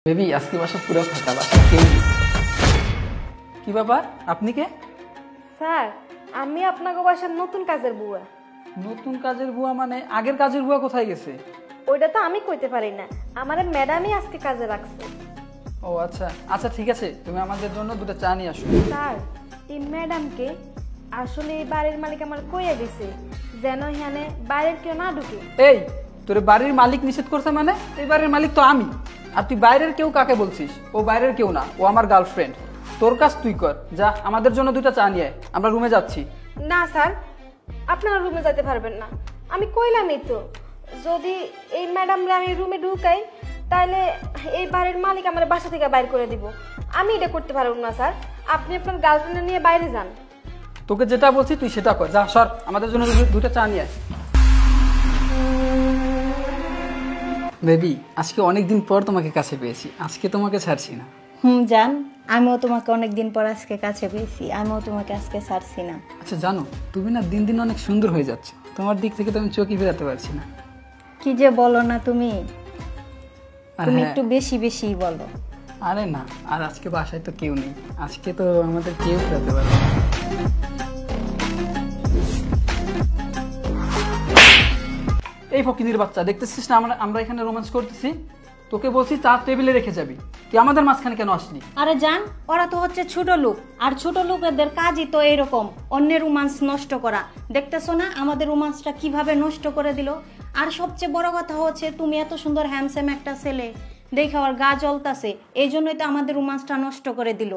Baby আজকে বাসা পুরো ফাঁকা, বাসা কেউ নেই। কি ব্যাপার, আপনি কে? স্যার আমি আপনাকে বাসার নতুন কাজের বুয়া। নতুন কাজের বুয়া মানে আগের কাজের বুয়া কোথায় গেছে? ওইটা তো আমি কইতে পারি না, আমার ম্যাডামই আজকে কাজে রাখছে। ও আচ্ছা আচ্ছা ঠিক আছে, তুমি আমাদের জন্য দুটো চা নিয়ে আসো। স্যার এই ম্যাডামকে আসলে এই বাড়ির মালিক আমার কইয়া গেছে যেন এখানে বাইরের কেউ না ঢুকে। এই তোর বাড়ির মালিক নিষেধ করছে মানে? এই বাড়ির মালিক তো আমি, আর তুই বাইরের কেউ কাকে বলছিস? ও বাইরের কেউ না, ও আমার গার্লফ্রেন্ড। তোর কাজ তুই কর, যা আমাদের জন্য দুটো চা নিয়ে আয়, আমরা রুমে যাচ্ছি। না স্যার, আপনারা রুমে যেতে পারবেন না। আমি কইলামই তো, যদি এই ম্যাডামরা আমি রুমে ঢুকাই তাহলে এই বাড়ির মালিক আমার বাসা থেকে বাইর করে দিব। আমি এটা করতে পারবো না স্যার, আপনি আপনার গার্লফ্রেন্ড নিয়ে বাইরে যান। তোকে যেটা বলছি তুই সেটা কর, যা সর, আমাদের জন্য দুটো চা নিয়ে আয়। বেবি আজকে অনেকদিন পর তোমাকে কাছে পেয়েছি, আজকে তোমাকে ছাড়ছি না। জান, আমিও তোমাকে অনেকদিন পর আজকে কাছে পেয়েছি, আমিও তোমাকে আজকে ছাড়ছি না। আচ্ছা জানো, তুমি না দিন দিন অনেক সুন্দর হয়ে যাচ্ছে, তোমার দিক থেকে তো আমি চোখই ফেরাতে পারছি না। কি যে বলো না তুমি, আর তুমি হ্যাঁ, একটু বেশি বেশি বলো। আরে না, আর আজকে বাসায় তো কেউ নেই, আজকে তো আমাদের কেউ ফেরাতে পারবে না। এই ফকিনির বাচ্চা, দেখতেছিস না আমরা এখানে রোম্যান্স করতেছি? তোকে বলছি চা টেবিলে রেখে যাবি, তুই আমাদের মাঝখানে কেন আসলি? আরে জান, ওরা তো হচ্ছে ছোট লোক, আর ছোট লোকেদের কাজই তো এইরকম, অন্যের রোমান্স নষ্ট করা। দেখতেছো না আমাদের রোমান্সটা কিভাবে নষ্ট করে দিল। আর সবচেয়ে বড় কথা হচ্ছে তুমি এত সুন্দর হ্যান্ডসাম একটা ছেলে দেখে আমার গা জ্বলতাছে, এই জন্যই তো আমাদের রোমান্সটা নষ্ট করে দিল।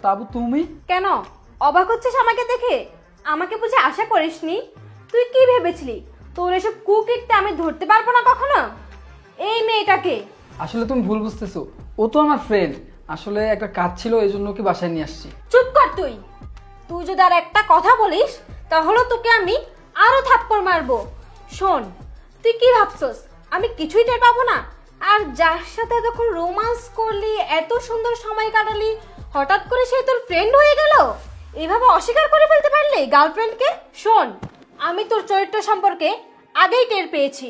তাবু তুমি কেন অবাক হচ্ছিস আমাকে দেখে? আমাকে বুঝে আশা করিসনি? তুই কি ভেবেছিলি তোর এসব কুকিকটা আমি ধরতে পারবো না কখনো? এই মেয়েটাকে আসলে তুমি ভুল বুঝতেছো, ও তো আমার ফ্রেন্ড, আসলে একটা কাজ ছিল এই জন্য ওকে বাসায় নিয়ে আসছি। চুপ কর তুই। তুই যদি আর একটা কথা বলিস তাহলে তোকে আমি আরো থাপ্পড় মারবো। শোন, তুই কি ভাবছস আমি কিছুই টের পাবো না? আর যার সাথে তখন রোমান্স করলি, এত সুন্দর সময় কাটালি, হঠাৎ করে সে তোর ফ্রেন্ড হয়ে গেল? এভাবে অস্বীকার করে ফেলতে পারলি গার্লফ্রেন্ডকে? শোন, আমি তোর চরিত্র সম্পর্কে আগেই টের পেয়েছি।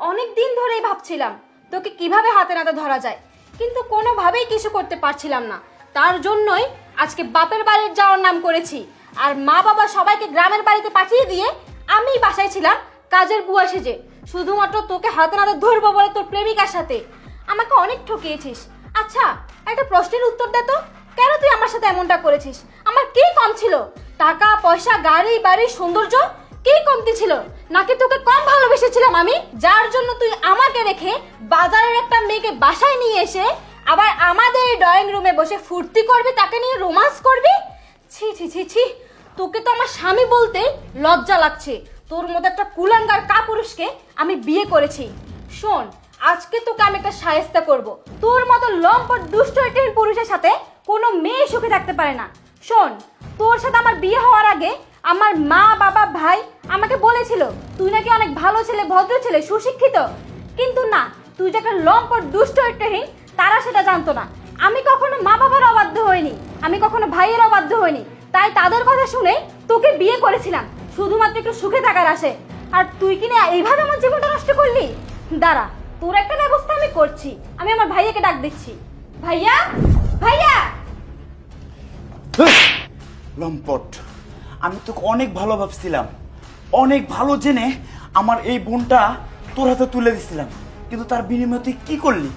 অনেক দিন ধরেই ভাবছিলাম তোকে কিভাবে হাতে নাতে ধরা যায়, কিন্তু কোনোভাবেই কিছু করতে পারছিলাম না। তার জন্যই আজকে বাপের বাড়ির যাওয়ার নাম করেছি, আর মা বাবা সবাইকে গ্রামের বাড়িতে পাঠিয়ে দিয়ে আমি বাসায় ছিলাম কাজের বুয়া সেজে, শুধুমাত্র তোকে হাতে নাতে ধরবো বলে তোর প্রেমিকার সাথে। আমাকে অনেক ঠকিয়েছিস। আচ্ছা একটা প্রশ্নের উত্তর দে তো, কেন তুই আমার সাথে এমনটা করেছিস? আমার কি কম ছিল? টাকা পয়সা, গাড়ি বাড়ি, সৌন্দর্য কি কমতি ছিল? নাকি তোকে কম ভালোবেসেছিলাম আমি, যার জন্য তুই আমাকে রেখে বাজারের একটা মেয়েকে বাসায় নিয়ে এসে আবার আমাদের এই ড্রয়িং রুমে বসে ফুর্তি করবি, তাকে নিয়ে রোমান্স করবি? ছি ছি ছি ছি, তোকে তো আমার স্বামী বলতে লজ্জা লাগছে। তোর মতো একটা কুলাঙ্গার কাপুরুষকে আমি বিয়ে করেছি। শোন, আজকে তোকে আমি একটা শায়েস্তা করব। তোর মতো লম্পট দুষ্ট একটা পুরুষের সাথে কোনো মেয়ে সুখে থাকতে পারে না। শোন, তোর সাথে আমার বিয়ে হওয়ার আগে আমার মা বাবা ভাই আমাকে বলেছিল তুই নাকি অনেক ভালো ছেলে, ভদ্র ছেলে, সুশিক্ষিত। কিন্তু না, তুই যে একটা লম্পট দুষ্ট একটাহীন, তারা সেটা জানতো না। আমি কখনো মা বাবার অবাধ্য হইনি, আমি কখনো ভাইয়ের অবাধ্য হইনি, তাই তাদের কথা শুনে তোকে বিয়ে করেছিলাম শুধুমাত্র একটু সুখে থাকার আশে। আর তুই কিনা এইভাবে আমার জীবনটা নষ্ট করলি। দাঁড়া, তোর একটা ব্যবস্থা আমি করছি। আমি আমার ভাইয়াকে ডাক দিচ্ছি। ভাইয়া, ভাইয়া। লম্পট, আমি তোকে অনেক ভালো ভাবছিলাম, অনেক ভালো জেনে আমার এই বোনটা তোর হাতে তুলে দিছিলাম, কিন্তু তার বিনিময়ে তুই কি করলি?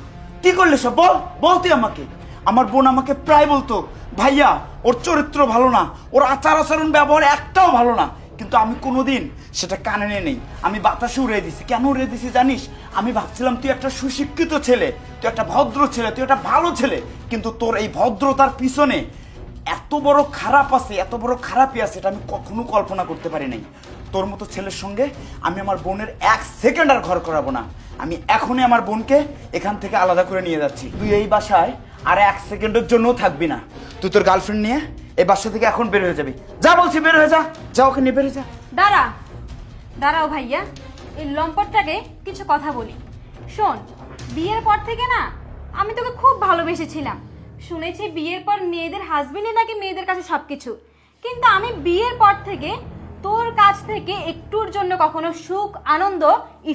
কি করলি সব বল, বল তুই আমাকে। আমার বোন আমাকে প্রায় বলতো ভাইয়া ওর চরিত্র ভালো না, ওর আচার আচরণ ব্যবহার একটাও ভালো না, কিন্তু আমি কোনোদিন সেটা কানে নেই। আমি বাতাসে উড়িয়ে দিছি। কেন উড়িয়ে দিছি জানিস? আমি ভাবছিলাম তুই একটা সুশিক্ষিত ছেলে, তুই একটা ভদ্র ছেলে, তুই একটা ভালো ছেলে, কিন্তু তোর এই ভদ্রতার পিছনে এত বড় খারাপ আছে, এত বড় খারাপই আছে, এটা আমি কখনো কল্পনা করতে পারি নাই। তোর মতো ছেলের সঙ্গে আমি আমার বোনের 1 সেকেন্ড আর ঘর করাবো না। আমি এখনই আমার বোনকে এখান থেকে আলাদা করে নিয়ে যাচ্ছি। তুই এই বাসায় আর 1 সেকেন্ডের জন্যও থাকবি না। তুই তোর গার্লফ্রেন্ড নিয়ে এই বাসা থেকে এখন বের হয়ে যাবি। যা বলছি, বের হয়ে যা, যা ওকে নিয়ে বের হয়ে যা। দাঁড়াও ভাইয়া, এই লম্পটটাকে কিছু কথা বলি। শোন, বিয়ের পর থেকে না আমি তোকে খুব ভালোবেসেছিলাম। শুনেছি বিয়ের পর মেয়েদের হাজবেন্ডই নাকি মেয়েদের কাছে সবকিছু, কিন্তু আমি বিয়ের পর থেকে তোর কাছ থেকে একটুর জন্য কখনো সুখ আনন্দ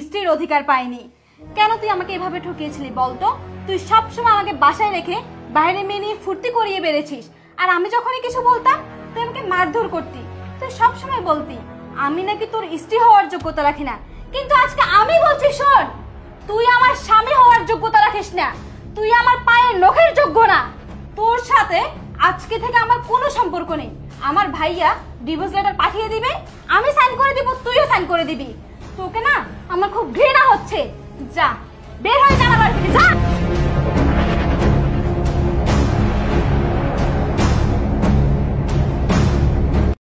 স্ত্রীর অধিকার পাইনি। কেন তুই আমাকে এভাবে ঠকিয়েছিলি বলতো? তুই সবসময় আমাকে বাসায় রেখে বাইরে মেয়ে নিয়ে ফুর্তি করিয়ে বেড়েছিস, আর আমি যখনই কিছু বলতাম তুই আমাকে মারধর করতি। তুই সবসময় বলতি আমি নাকি তোর স্ত্রী হওয়ার যোগ্যতা রাখি না, কিন্তু আজকে আমি বলছি শোন, তুই আমার স্বামী হওয়ার যোগ্যতা রাখিস না, তুই আমার পায়ের নখের যোগ্য না। তোর সাথে আজকে থেকে আমার কোনো সম্পর্ক নেই। আমার ভাইয়া ডিভোর্স লেটার পাঠিয়ে দিবে, আমি সাইন করে দিব, তুইও সাইন করে দিবি। তোকে না আমার খুব ঘৃণা হচ্ছে। যা বের হয়ে যা আমার বাড়ি থেকে, যা।